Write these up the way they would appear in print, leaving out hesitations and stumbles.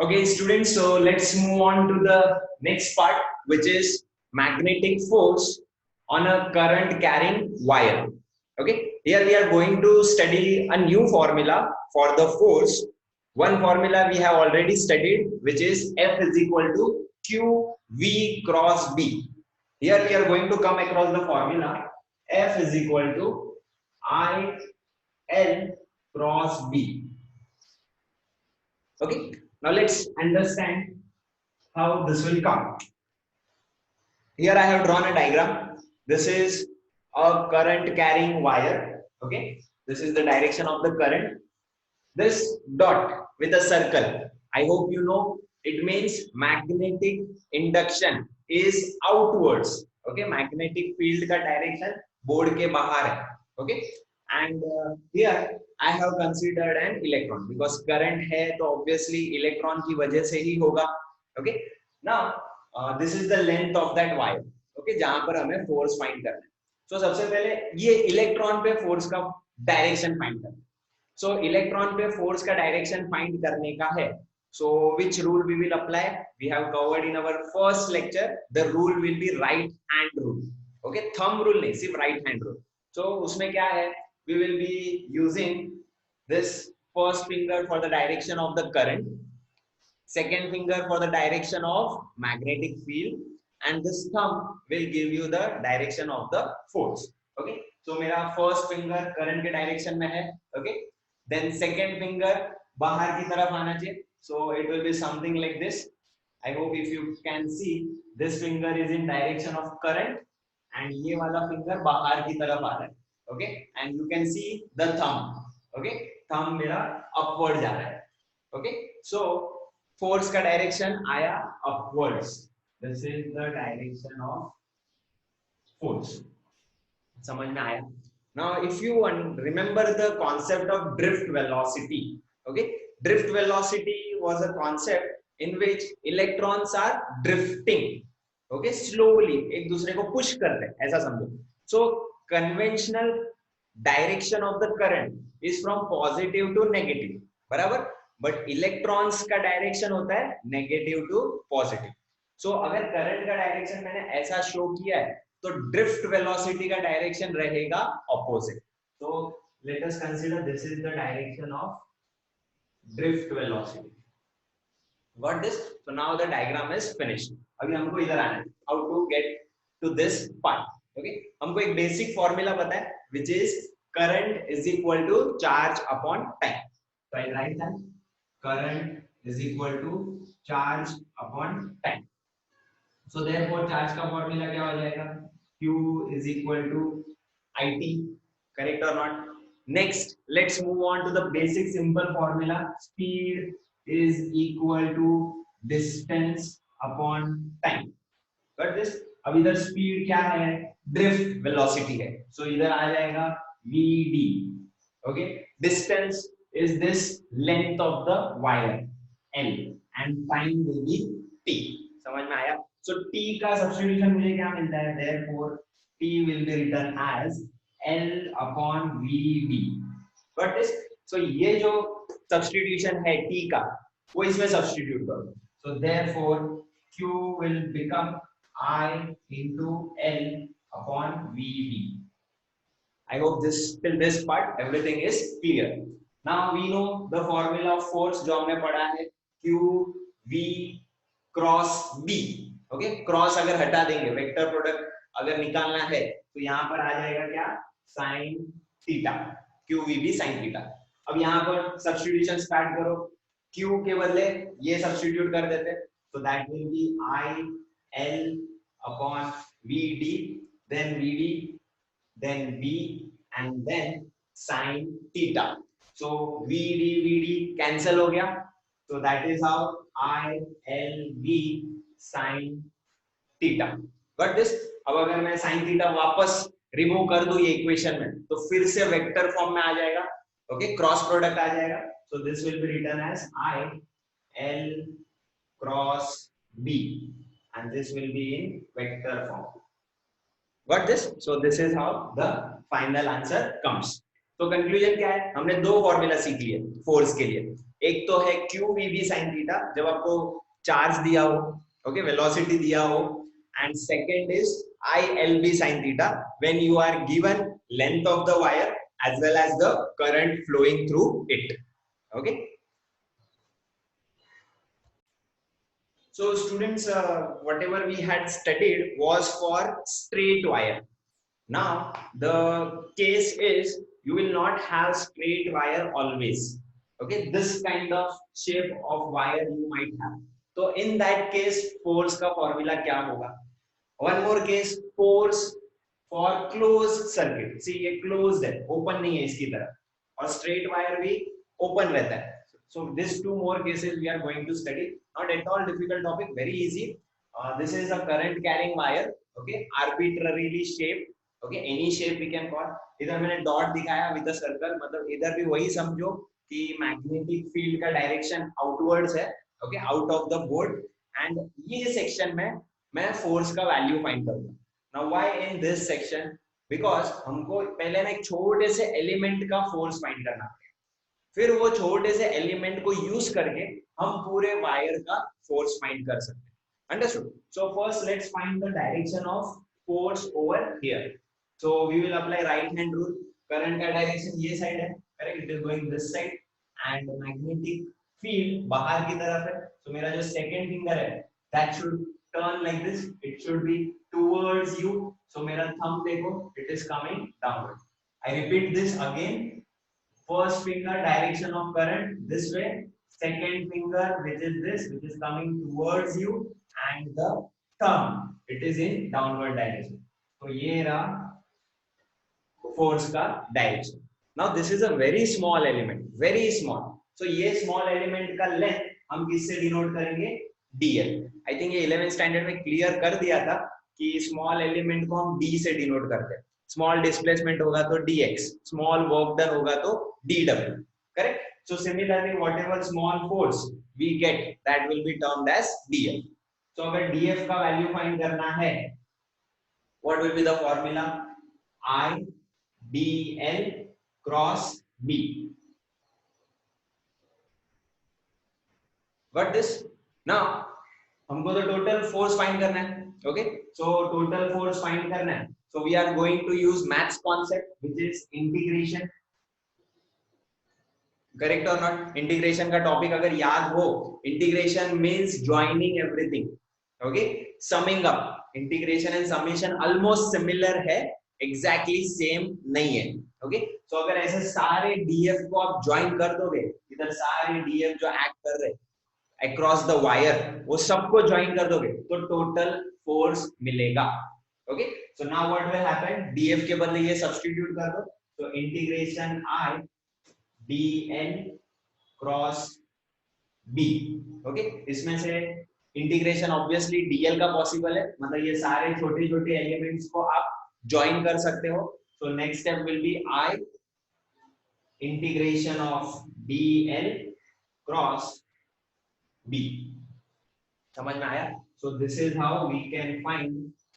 Okay, students, so let's move on to the next part, which is magnetic force on a current carrying wire. Okay, here we are going to study a new formula for the force. One formula we have already studied, which is F is equal to Q V cross B. Here we are going to come across the formula F is equal to I L cross B. Okay, now let's understand how this will come. Here I have drawn a diagram. This is a current carrying wire. Okay, this is the direction of the current. This dot with a circle, I hope you know, it means magnetic induction is outwards. Okay, magnetic field का direction board के बाहर है. Okay, and here I have considered an electron because current है तो obviously electron की वजह से ही होगा. Okay, now this is the length of that wire. Okay, जहां पर हमें force find करना है. So सबसे पहले ये इलेक्ट्रॉन पे फोर्स का डायरेक्शन फाइंड करना है. सो इलेक्ट्रॉन पे फोर्स का डायरेक्शन फाइंड करने का है. So which rule we will apply? We have covered in our first lecture. The rule will be right hand rule. Okay, thumb rule नहीं, सिर्फ राइट हैंड रूल. सो उसमें क्या है? We will be using this first finger for the direction of the current, second finger for the direction of magnetic field, and this thumb will give you the direction of the force. Okay, so मेरा first finger current के direction में है. Okay, then second finger बाहर की तरफ आना चाहिए. So it will be something like this. I hope if you can see, this finger is in direction of current and ये वाला finger बाहर की तरफ आ रहा है. Okay, and you can see the thumb. Okay, thumb मेरा upward जा रहा है. Okay, so फोर्स का डायरेक्शन आया upwards. This is the direction of force. समझ में आया? Now if you remember the concept of drift velocity. Okay, drift velocity was a concept in which electrons are drifting. Okay, slowly एक दूसरे को push कर रहे हैं, ऐसा समझो. So conventional direction of the current is from positive to negative, बराबर. But electrons का डायरेक्शन होता है नेगेटिव टू पॉजिटिव. सो अगर करंट का डायरेक्शन मैंने ऐसा शो किया है तो ड्रिफ्ट वेलोसिटी का डायरेक्शन रहेगा opposite. So let us consider this is the direction of drift velocity. Got this? So now the diagram is finished. अभी हमको इधर आना है, how to get to this part. Okay, हमको एक बेसिक फॉर्मूला पता है which is current is equal to charge upon time. So I write that current is equal to charge upon time. So therefore charge का formula क्या हो जाएगा? Q is equal to IT. Correct or not? Next, let's move on to the basic simple formula. Speed is equal to distance upon time. Got this? अब इधर speed क्या है? Drift velocity है. So इधर आ जाएगा VD. Okay? Distance is this length of the wire L and time will be T. समझ में आया? So T का substitution मुझे क्या मिलता है? Therefore T will be written as L upon VD. Got this? So ये जो substitution है T का, वो इसमें substitute करो. So therefore Q will become I into L upon VD. I hope this till this part everything is clear. Now we know the formula of force जो हमने पढ़ा है Q V cross B. Okay, cross अगर हटा देंगे, vector product अगर निकालना है तो यहाँ पर आ जाएगा क्या? Sine theta. Q V B sine theta. अब यहाँ पर सब्स्टिट्यूशन स्टार्ट करो. Q के बदले ये सब्स्टिट्यूट कर देते, so that will be I L upon VD, then VD, then B, and then sin theta. So VD cancel हो गया. So that is how I L V sin theta. Got this? अब अगर मैं sin theta वापस remove कर दूं ये equation में तो फिर से वेक्टर फॉर्म में आ जाएगा. ओके, क्रॉस प्रोडक्ट आ जाएगा. So this will be written as I L cross B and this will be in vector form. Got this? So this is how the final answer comes. तो conclusion क्या है? हमने दो formula सीख लिए force के लिए. एक तो है Q V B sine theta, जब आपको चार्ज दिया हो, ओके, वेलोसिटी दिया हो, and second is I L B sine theta when you are given length of the wire as well as the current flowing through it. Okay, so students, whatever we had studied was for straight wire. Now the case is you will not have straight wire always. Okay, this kind of shape of wire you might have. So in that case force का formula क्या होगा? One more case, force for closed circuit. See, ये closed है, open नहीं है इसकी तरह, और straight wire भी open रहता है. So these two more cases we are going to study. Not at all difficult topic, very easy. This is a current carrying wire. Okay, arbitrarily shaped. Okay, any shape we can call. इधर मैंने dot दिखाया with a circle, मतलब इधर भी वही समझो कि magnetic field का direction outwards है. Okay, out of the board. And ये section में मैं फोर्स का वैल्यू फाइंड करूंगा. Now why in this section? Because हमको पहले ना एक छोटे से एलिमेंट का फोर्स फाइंड करना है, फिर वो छोटे से एलिमेंट को यूज करके हम पूरे वायर का फोर्स फाइंड कर सकते हैं. Understood? So first let's find the direction of force over here. So we will apply right hand rule. Current का डायरेक्शन ये साइड है, correct, it is going this side, and magnetic field बाहर की तरफ है. सो मेरा जो सेकंड फिंगर है that should turn like this, it should be towards you. So mera thumb dekho, it is coming downward. I repeat this again. First finger direction of current this way, second finger which is this, which is coming towards you, and the thumb it is in downward direction. So ye raha force ka direction. Now this is a very small element, very small. So ye small element ka length हम किससे denote करेंगे? dl. I think ये 11th standard में clear कर दिया था कि small element को हम d से डिनोट करते हैं. स्मॉल डिस्प्लेसमेंट होगा तो dx, स्मॉल वर्क डन होगा तो dw. Correct? So similarly whatever small force we get that will be termed as dl. सो अगर df का वैल्यू फाइंड करना है, what will be the formula? I dl cross b. Got this? Now हमको तो total force find करना है. Okay, so total force find करना है. So we are going to use maths concept which is integration. Correct और not? Integration का topic अगर याद हो, integration means joining everything. Okay, summing up. Integration and summation almost similar है, exactly same नहीं है. ओके, सो अगर ऐसे सारे डीएफ को आप ज्वाइन कर दोगे, इधर सारे डीएफ जो एक्ट कर रहे अक्रॉस द वायर, वो सबको ज्वाइन कर दोगे तो टोटल फोर्स मिलेगा. Okay, so now what will happen? DF के बदले ये सब्स्टिट्यूट कर दो. तो integration I DL cross B. Okay, इसमें से इंटीग्रेशन ऑब्वियसली डीएल का पॉसिबल है, मतलब ये सारे छोटे छोटे एलिमेंट्स को आप ज्वाइन कर सकते हो. So next step will be I integration of DL cross B. समझ में आया? So this is how we can find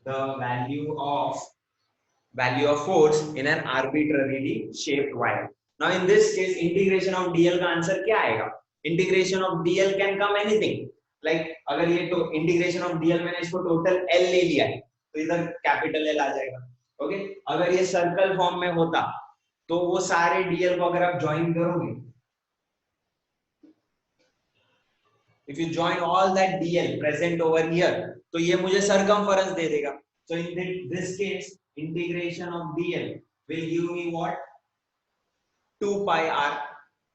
the value of force in an arbitrarily shaped wire. Now in this case integration of dl का answer क्या आएगा? Integration of dl can come anything. Like अगर ये तो integration of dl मैंने इसको total L ले लिया है तो इधर कैपिटल L आ जाएगा. ओके, अगर ये सर्कल फॉर्म में होता तो वो सारे dl को अगर आप ज्वाइन करोगे, if you join all that dl present over here, तो ये मुझे circumference दे देगा. So in this case integration of dl will give me what? 2 pi r.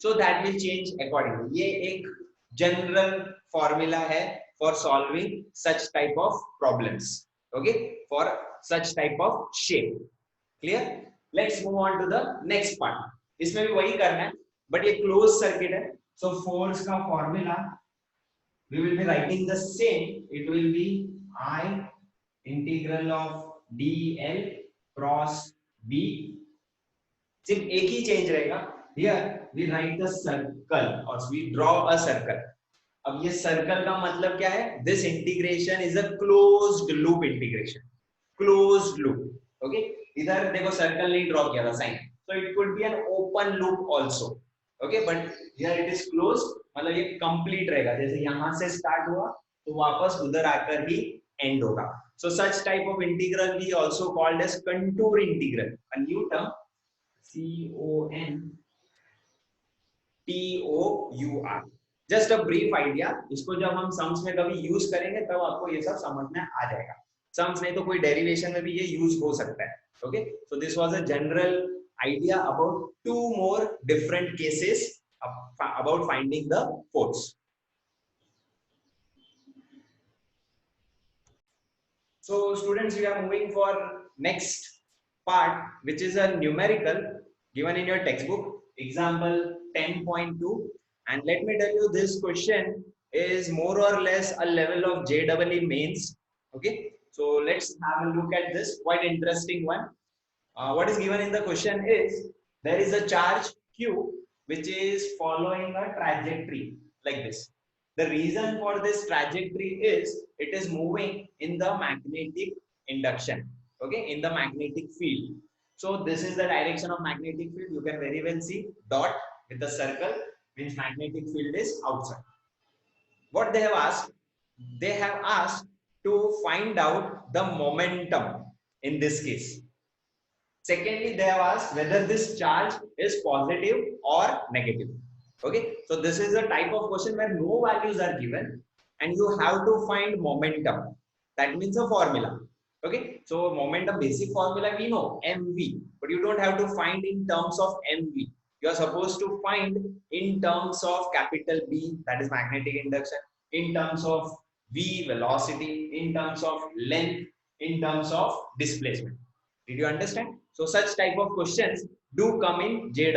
So that will change accordingly. ये एक general formula है for solving such type of problems. Okay, for such type of shape. Clear? Let's move on to the next part. इसमें भी वही करना है, but ये closed circuit है. So force का formula we will be writing the same. It will be I integral of dl cross b. सिर्फ एक ही चेंज रहेगा. Here we write the circle or we draw a circle. अब ये circle का मतलब क्या है? This integration is a closed loop integration. Closed loop. Okay? इधर देखो सर्कल नहीं ड्रॉ किया था sign. So it could be an open loop also. Okay, but here it is closed. मतलब ये कंप्लीट रहेगा, जैसे यहां से स्टार्ट हुआ तो वापस उधर आकर ही एंड होगा. So such type of integral we also called as contour integral, a new term, CONTOUR. Just a brief idea. इसको जब हम सम्स में कभी यूज करेंगे तब आपको ये सब समझ में आ जाएगा. सम्स नहीं तो कोई डेरिवेशन में भी ये यूज हो सकता है. Okay, so this was a general idea about two more different cases about finding the force. So students, we are moving for next part, which is a numerical given in your textbook, example 10.2. And let me tell you, this question is more or less a level of JEE mains. Okay, so let's have a look at this quite interesting one. What is given in the question is, there is a charge Q which is following a trajectory like this. The reason for this trajectory is it is moving in the magnetic induction, okay, in the magnetic field. So this is the direction of magnetic field. You can very well see dot with the circle means magnetic field is outside. What they have asked? They have asked to find out the momentum in this case. Secondly, they have asked whether this charge is positive or negative. Okay, so this is a type of question where no values are given and you have to find momentum. That means a formula. Okay, so momentum basic formula we know mv, but you don't have to find in terms of mv. You are supposed to find in terms of capital B, that is magnetic induction, in terms of v, velocity, in terms of length, in terms of displacement. Did you understand? So such type of questions do come in JEE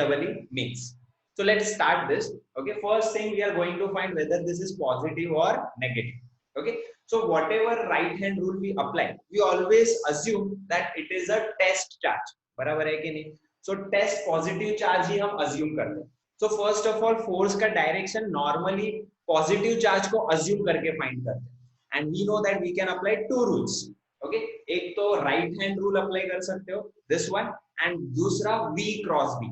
mains. So let's start this. Okay, first thing we are going to find whether this is positive or negative. Okay, so whatever right hand rule we apply, we always assume that it is a test charge. बराबर है कि नहीं? So test positive charge ही हम assume करते हैं. So first of all, force का direction normally positive charge को assume करके find करते हैं. And we know that we can apply two rules. Okay, एक तो राइट हैंड रूल अप्लाई कर सकते हो, दिस वन, एंड दूसरा v क्रॉस b.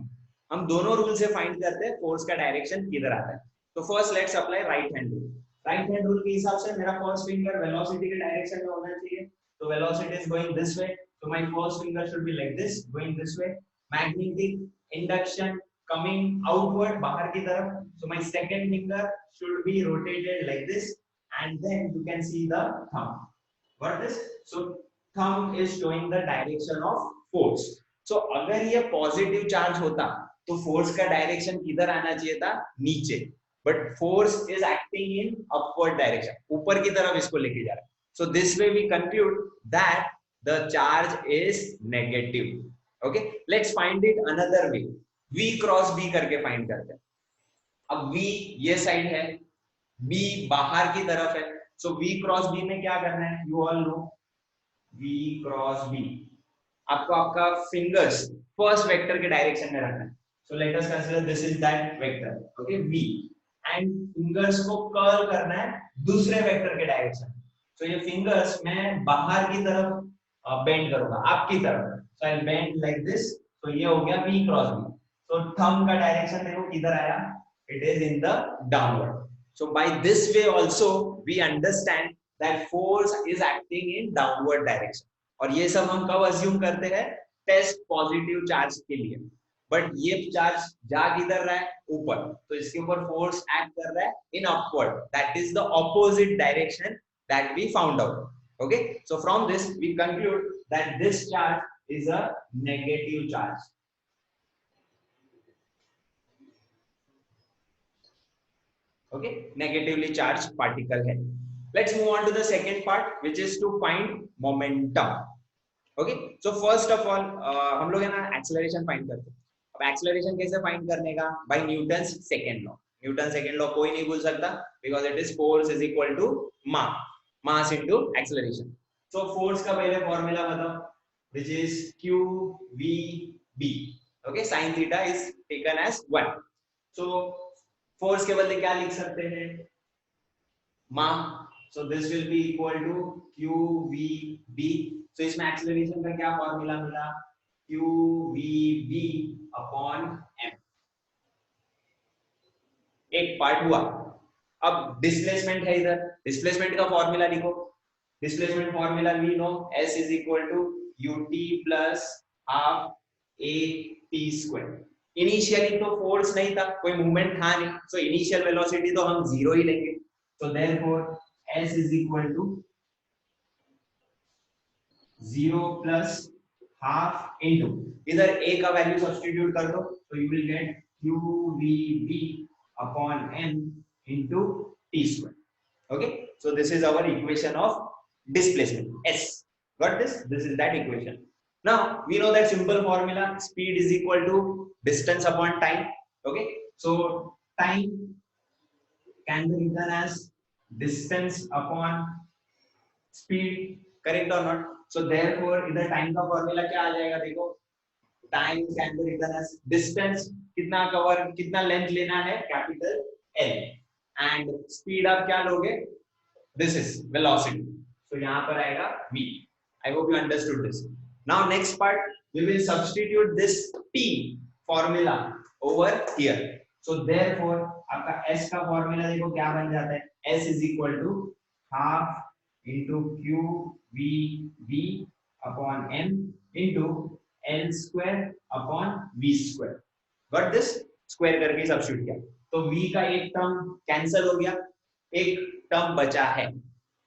हम दोनों रूल से फाइंड करते हैं फोर्स का डायरेक्शन किधर आता है. तो first let's apply right hand rule. Right hand rule के हिसाब से मेरा फर्स्ट फिंगर वेलोसिटी के डायरेक्शन में होना चाहिए. तो velocity is going this way, so my first finger should be like this, going this way. Magnetic induction coming outward, bahar ki taraf, so my second finger should be rotated like this, and then you can see the thumb. What is? So thumb is showing the direction of force. So अगर ये positive charge होता तो force का direction किधर आना चाहिए था? नीचे. But force is acting in upward direction, ऊपर की तरफ इसको लेके जा रहा है. So this way we conclude that the charge is negative. Okay, let's find it another way. v cross b करके फाइंड करते हैं. अब v ये साइड है, b बाहर की तरफ है. So v क्रॉस b में क्या करना है? You all know v cross b. आपको आपका फिंगर्स फर्स्ट वेक्टर के डायरेक्शन में रखना है. So let us consider this is that vector. Okay, v. And fingers को कर्ल करना है दूसरे वेक्टर के डायरेक्शन. So ये फिंगर्स मैं बाहर की तरफ बेंड करूंगा, आपकी तरफ. So I'll bend like this. So ये हो गया v cross b. So thumb का डायरेक्शन देखो किधर आया? It is in the downward. So by this way also we understand that force is acting in downward direction. और ये सब हम कब assume करते हैं? टेस्ट पॉजिटिव चार्ज के लिए. बट ये चार्ज जा किधर रहा है? ऊपर. तो इसके ऊपर फोर्स एक्ट कर रहा है in upward. That is the opposite direction that we found out. Okay, so from this we conclude that this charge is a negative charge. Okay, negatively charged particle है. Let's move on to the second part, which is to find momentum. Okay, so first of all हम लोग है ना acceleration find करते हैं. अब acceleration कैसे find करने का? By Newton's second law. Newton second law कोई नहीं भूल सकता, because it is force is equal to mass into acceleration. So force का पहले फॉर्मूला बताओ, which is q v b. Okay, sin theta is taken as 1. So force के बदले क्या लिख सकते हैं? M A. So this will be equal to Q V B. So इसमें एक्सेलरेशन का क्या फॉर्मूला मिला? Q V B upon M. एक पार्ट हुआ. अब डिस्प्लेसमेंट है इधर, डिस्प्लेसमेंट का फॉर्मूला लिखो, displacement formula we know s is equal to ut plus half a t square. Initially तो फोर्स नहीं था, कोई मूवमेंट था नहीं, सो इनिशियल वेलोसिटी तो हम जीरो ही लेंगे, so therefore s is equal to 0 plus half into, इधर a का वैल्यू सब्स्टिट्यूट कर दो, तो you will get qvb upon n into t square. Okay, so this is our equation of displacement s. Got this? This is that equation. Now we know that simple formula, speed is equal to distance upon time. Okay, so time can be written as distance upon speed, correct or not? So therefore इधर time का formula क्या आ जाएगा, देखो, time can be written as distance, कितना cover, कितना length लेना है, capital L, and speed आप क्या लोगे, this is velocity, so यहाँ पर आएगा v. I hope you understood this. Now next part we will substitute this t formula over here, so therefore आपका s का formula देखो क्या बन जाता है, s is equal to half into q v v upon m into l square upon v square. Got this? Square करके substitute किया, तो v का एक टर्म कैंसिल हो गया, एक टर्म बचा है.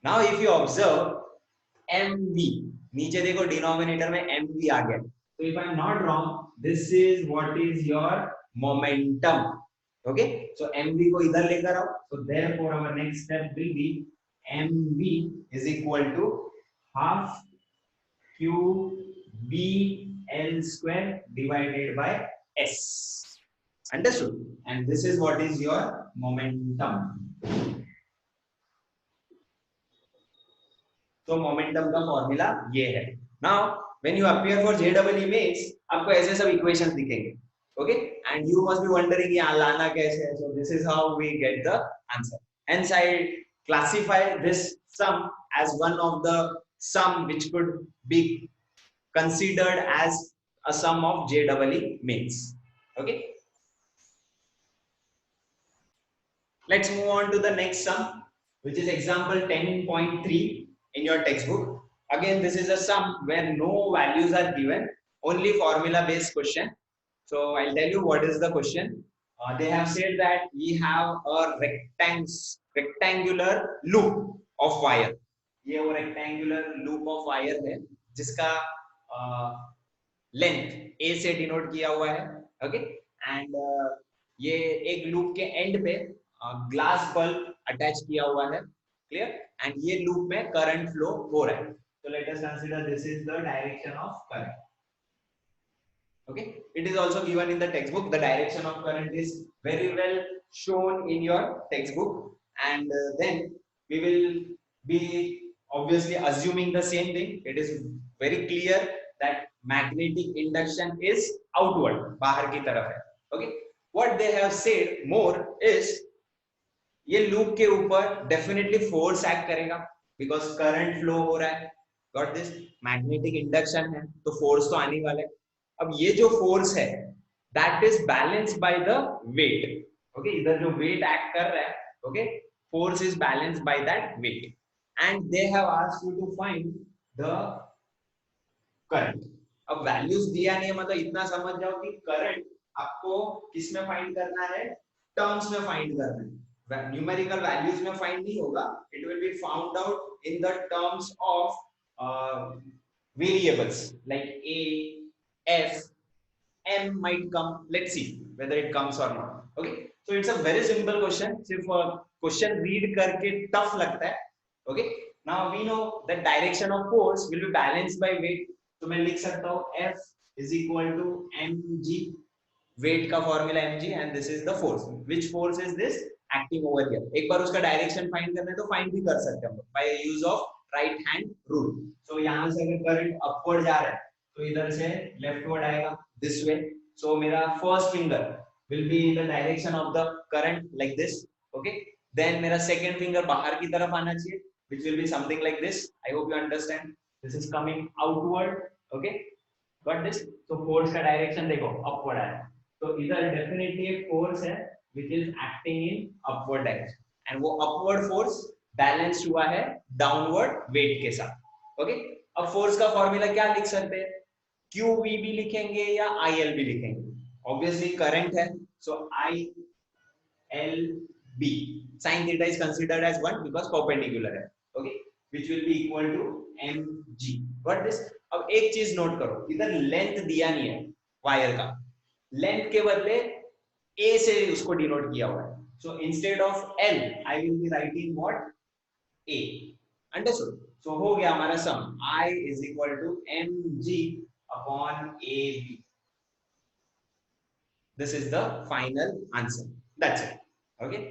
Now if you observe mv, नीचे देखो डिनोमिनेटर में mv आ गया, तो if I am not wrong this is what is your momentum. Okay, so mv को इधर लेकर आओ, so therefore our next step will be mv is equal to half q b l square divided by s. Understood? And this is what is your momentum. तो momentum का formula ये है. Now when you appear for जेडबल image, आपको ऐसे सब equations दिखेंगे. Okay, and you must be wondering ये लाना कैसे है. So this is how we get the answer. Hence I classify this sum as one of the sum which could be considered as a sum of JEE mains. Okay, let's move on to the next sum, which is example 10.3 in your textbook. Again, this is a sum where no values are given, only formula based question. So I'll tell you what is the question. They have said that we have a rectangular loop of wire. ये वो rectangular loop of wire है जिसका length a से denote किया हुआ है. Okay, and ये एक loop के end पे glass bulb attach किया हुआ है. Clear? And ये loop में current flow हो रहा है. So let us consider this is the direction of current. Okay, it is also given in the textbook. The direction of current is very well shown in your textbook, and then we will be obviously assuming the same thing. It is very clear that magnetic induction is outward, बाहर की तरफ है. Okay, what they have said more is ये loop के ऊपर definitely force act करेगा because current flow हो रहा है. Got this? Magnetic induction है तो force तो आने वाला है. अब ये जो फोर्स है that is balanced by the weight. Okay, इधर जो weight act कर रहा है, okay, force is balanced by that weight, and they have asked you to find the current. अब values दिया नहीं है, मतलब इतना समझ जाओ कि current आपको किस में फाइंड करना है, टर्म्स में फाइंड करना है. न्यूमेरिकल वैल्यूज में फाइंड नहीं होगा, it will be found out in the terms of variables like a, f, m might come. Let's see whether it comes or not. Okay, so it's a very simple question. सिर्फ question read करके tough लगता है. Okay, now we know that direction of force will be balanced by weight. तो मैं लिख सकता हूँ F is equal to mg, weight का formula mg, and this is the force. Which force is this acting over here? एक बार उसका direction find करना है तो find भी कर सकते हैं by use of right hand rule. So यहाँ से अगर current upward जा रहा है तो इधर से leftward आएगा this way. So मेरा first finger will be in the direction of the current like this. Okay, then मेरा second finger बाहर की तरफ आना चाहिए, which will be something like this. I hope you understand. This is coming outward. Okay, got this? So force का direction देखो upward आया, तो इधर definitely एक force है which is acting in upward direction, and वो अपवर्ड फोर्स बैलेंस्ड हुआ है डाउनवर्ड वेट के साथ। ओके, अब फोर्स का फॉर्मूला क्या लिख सकते हैं, क्यू वी भी लिखेंगे या आई एल भी लिखेंगे, ऑब्वियसली करंट है, so I L B, sin theta is considered as 1 because perpendicular है, okay, which will be equal to mg, got this। अब एक चीज नोट करो, इधर लेंथ दिया नहीं है वायर का, लेंथ के बदले a से उसको डिनोट किया हुआ है, so instead of l I will be writing what, a, understood। so हो गया हमारा सम, I is equal to mg upon ab, this is the final answer, that's it, okay।